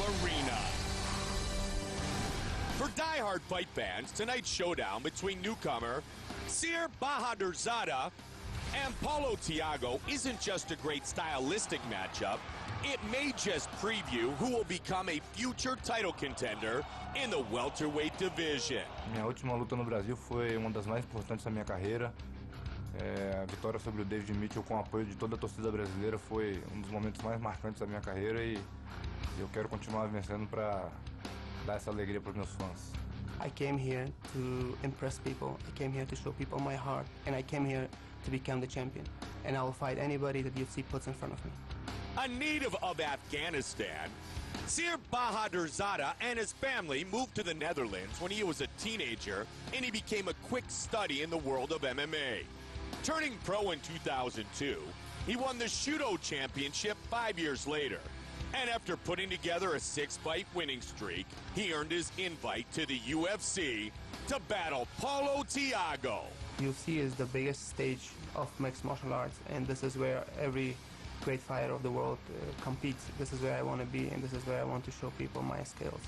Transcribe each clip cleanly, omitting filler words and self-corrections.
arena. For die-hard fight fans, tonight's showdown between newcomer Siyar Bahadurzada and Paulo Thiago isn't just a great stylistic matchup. It may just preview who will become a future title contender in the welterweight division. Minha última luta no Brasil foi uma das mais importantes da minha carreira. A vitória sobre o David Mitchell com o apoio de toda a torcida brasileira foi um dos momentos mais marcantes da minha carreira e eu quero continuar vencendo para dar essa alegria para os meus fãs. I came here to impress people. I came here to show people my heart, and I came here to become the champion. And I will fight anybody that UFC puts in front of me. A native of Afghanistan, Siyar Bahadurzada and his family moved to the Netherlands when he was a teenager, and he became a quick study in the world of MMA. Turning pro in 2002, he won the Judo Championship 5 years later. And after putting together a 6-fight winning streak, he earned his invite to the UFC to battle Paulo Thiago. UFC is the biggest stage of mixed martial arts, and this is where every great fighter of the world competes. This is where I want to be, and this is where I want to show people my skills.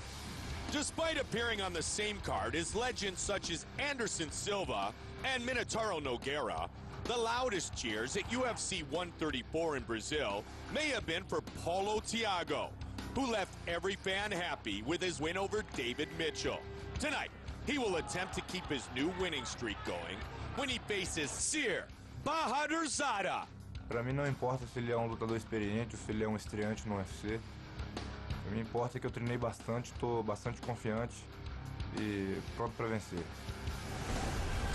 Despite appearing on the same card as legends such as Anderson Silva and Minotauro Nogueira, the loudest cheers at UFC 134 in Brazil may have been for Paulo Thiago, who left every fan happy with his win over David Mitchell. Tonight, he will attempt to keep his new winning streak going when he faces Siyar Bahadurzada. Para mim não importa se ele é um lutador experiente ou se ele é um estreante no UFC. O que me importa é que eu treinei bastante, estou bastante confiante e pronto para vencer.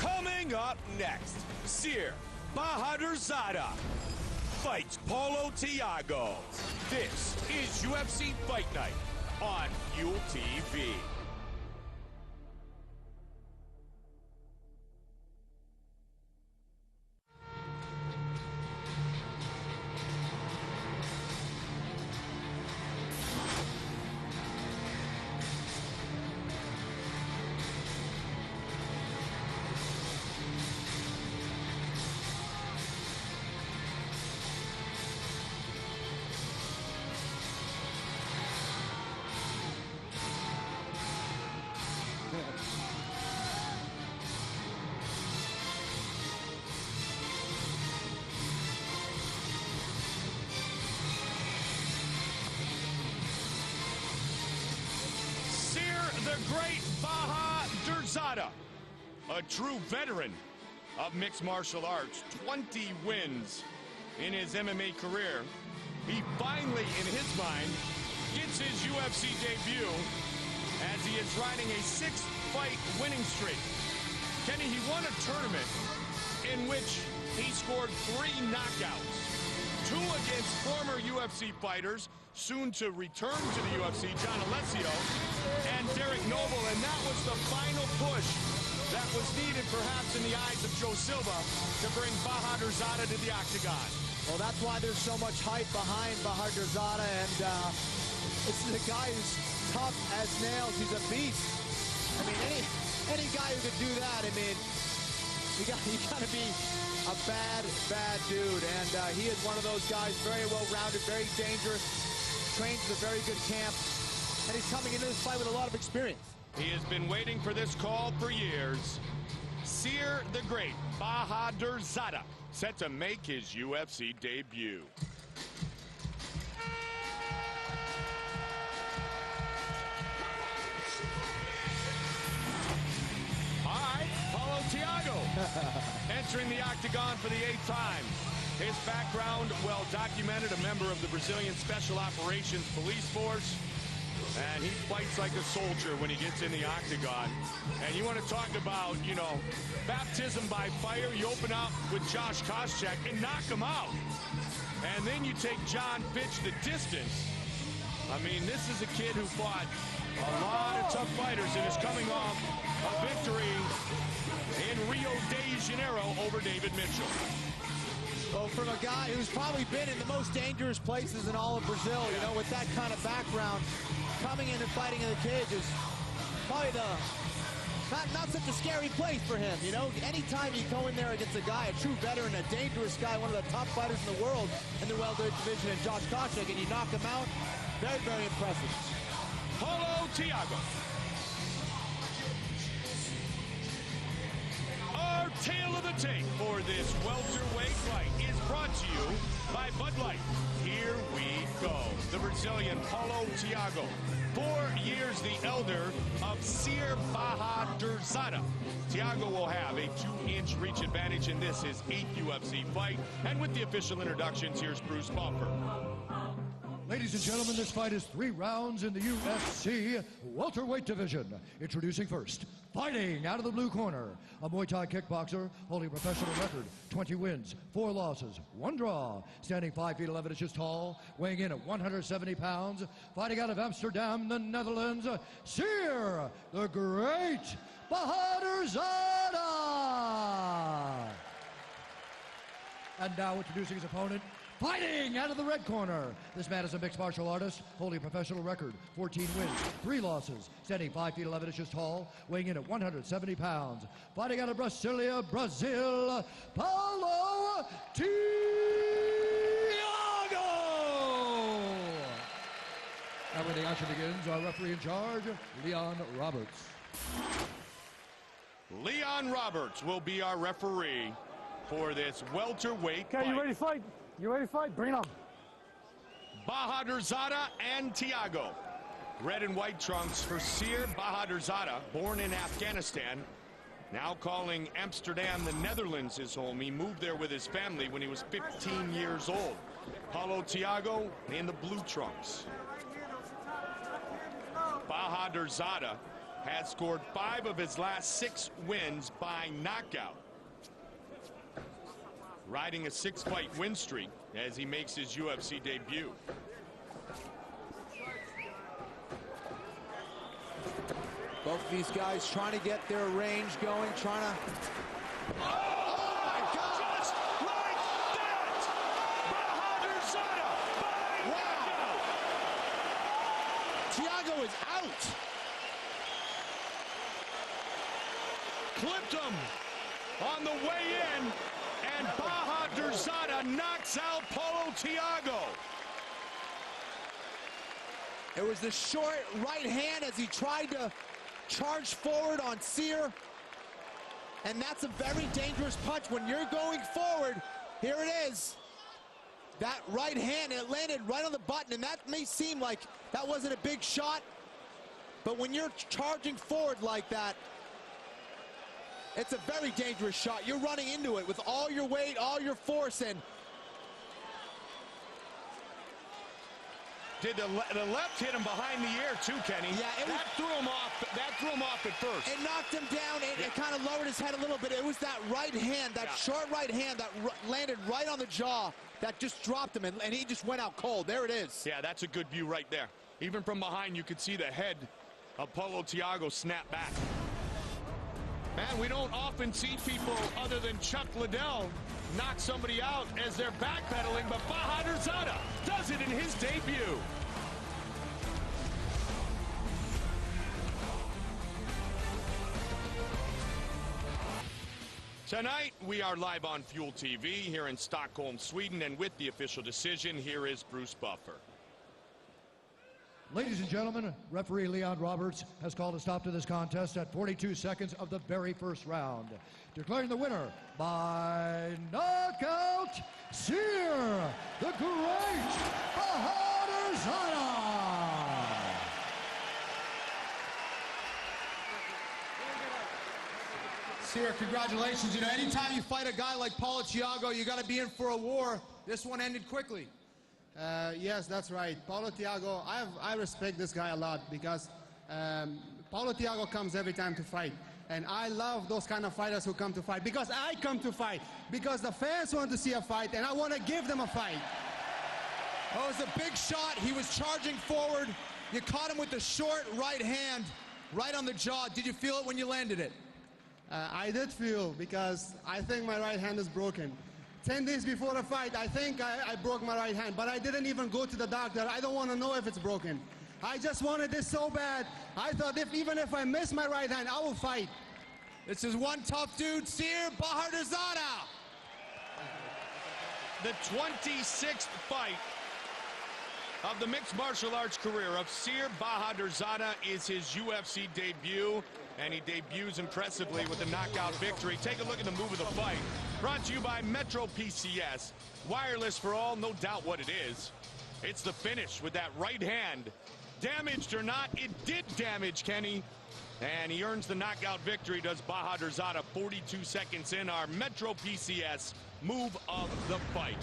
Coming up next, Siyar Bahadurzada fights Paulo Thiago. This is UFC Fight Night on Fuel TV. The great Bahadurzada, a true veteran of mixed martial arts, 20 wins in his MMA career. He finally, in his mind, gets his UFC debut as he is riding a 6-fight winning streak. Kenny, he won a tournament in which he scored 3 knockouts, 2 against former UFC fighters, soon to return to the UFC, John Alessio and Derek Noble, and that was the final push that was needed perhaps in the eyes of Joe Silva to bring Bahadurzada to the octagon. Well, that's why there's so much hype behind Bahadurzada, and this is a guy who's tough as nails. He's a beast. I mean, any guy who could do that, I mean, you gotta be a bad dude, and he is one of those guys, very well-rounded, very dangerous, trains at a very good camp, and he's coming into this fight with a lot of experience. He has been waiting for this call for years. Siyar the Great Bahadurzada set to make his UFC debut. All right, Paulo Thiago entering the octagon for the 8th time. His background well documented, a member of the Brazilian Special Operations Police Force. And he fights like a soldier when he gets in the octagon. And you want to talk about, you know, baptism by fire. You open up with Josh Koscheck and knock him out. And then you take John Fitch the distance. I mean, this is a kid who fought a lot of tough fighters and is coming off a victory in Rio de Janeiro over David Mitchell. Well, from a guy who's probably been in the most dangerous places in all of Brazil, you know, with that kind of background, coming in and fighting in the cage is probably not such a scary place for him, you know. Anytime you go in there against a guy, a true veteran, a dangerous guy, one of the top fighters in the world in the welterweight division, and Josh Koscheck, and you knock him out, very, very impressive. Paulo Thiago. Our tale of the tape for this welterweight fight is brought to you by Bud Light. Here we go. The Brazilian Paulo Thiago, 4 years the elder of Siyar Bahadurzada. Thiago will have a 2-inch reach advantage in this, his 8th UFC fight. And with the official introductions, here's Bruce Buffer. Ladies and gentlemen, this fight is 3 rounds in the UFC welterweight division. Introducing first, fighting out of the blue corner, a Muay Thai kickboxer holding a professional record, 20 wins, 4 losses, 1 draw, standing 5 feet 11 inches tall, weighing in at 170 pounds, fighting out of Amsterdam, the Netherlands, Siyar the Great Bahadurzada. And now introducing his opponent, fighting out of the red corner. This man is a mixed martial artist, holding a professional record, 14 wins, 3 losses, standing 5 feet 11 inches tall, weighing in at 170 pounds. Fighting out of Brasilia, Brazil, Paulo Thiago. And when the action begins, our referee in charge, Leon Roberts. Leon Roberts will be our referee for this welterweight fight. Okay, you ready to fight? You ready to fight? Bring it on. Bahadurzada and Thiago. Red and white trunks for Siyar Bahadurzada, born in Afghanistan, now calling Amsterdam, the Netherlands, his home. He moved there with his family when he was 15 years old. Paulo Thiago in the blue trunks. Bahadurzada has scored 5 of his last 6 wins by knockout, riding a 6-fight win streak as he makes his UFC debut. Both these guys trying to get their range going, trying to... Oh my God! Just like that! Bahadurzada by knockout! Thiago is out. Clipped him on the way in, and Bahadurzada knocks out Paulo Thiago. It was the short right hand as he tried to charge forward on Siyar. And that's a very dangerous punch. When you're going forward, here it is. That right hand, it landed right on the button, and that may seem like that wasn't a big shot, but when you're charging forward like that, it's a very dangerous shot. You're running into it with all your weight, all your force, and Did the left hit him behind the ear too, Kenny? Yeah, that threw him off. That threw him off at first. It knocked him down. It kind of lowered his head a little bit. It was that right hand, that short right hand that landed right on the jaw that just dropped him, and he just went out cold. There it is. Yeah, that's a good view right there. Even from behind, you could see the head of Paulo Thiago snap back. Man, we don't often see people other than Chuck Liddell knock somebody out as they're backpedaling, but Bahadurzada does it in his debut. Tonight, we are live on Fuel TV here in Stockholm, Sweden, and with the official decision, here is Bruce Buffer. Ladies and gentlemen, referee Leon Roberts has called a stop to this contest at 42 seconds of the very first round. Declaring the winner by knockout, Siyar the Great Bahadurzada. Siyar, congratulations. You know, anytime you fight a guy like Paulo Thiago, you got to be in for a war. This one ended quickly. Yes, that's right. Paulo Thiago, I respect this guy a lot because Paulo Thiago comes every time to fight. And I love those kind of fighters who come to fight because I come to fight. Because the fans want to see a fight and I want to give them a fight. Oh, it was a big shot. He was charging forward. You caught him with the short right hand right on the jaw. Did you feel it when you landed it? I did feel because I think my right hand is broken. 10 days before the fight, I think I broke my right hand, but I didn't even go to the doctor. I don't want to know if it's broken. I just wanted this so bad. I thought even if I miss my right hand, I will fight. This is one tough dude, Siyar Bahadurzada. The 26th fight of the mixed martial arts career of Siyar Bahadurzada is his UFC debut, and he debuts impressively with a knockout victory. Take a look at the move of the fight. Brought to you by Metro PCS. Wireless for all, no doubt what it is. It's the finish with that right hand. Damaged or not, it did damage Kenny. And he earns the knockout victory, does Bahadurzada, 42 seconds in. Our Metro PCS move of the fight.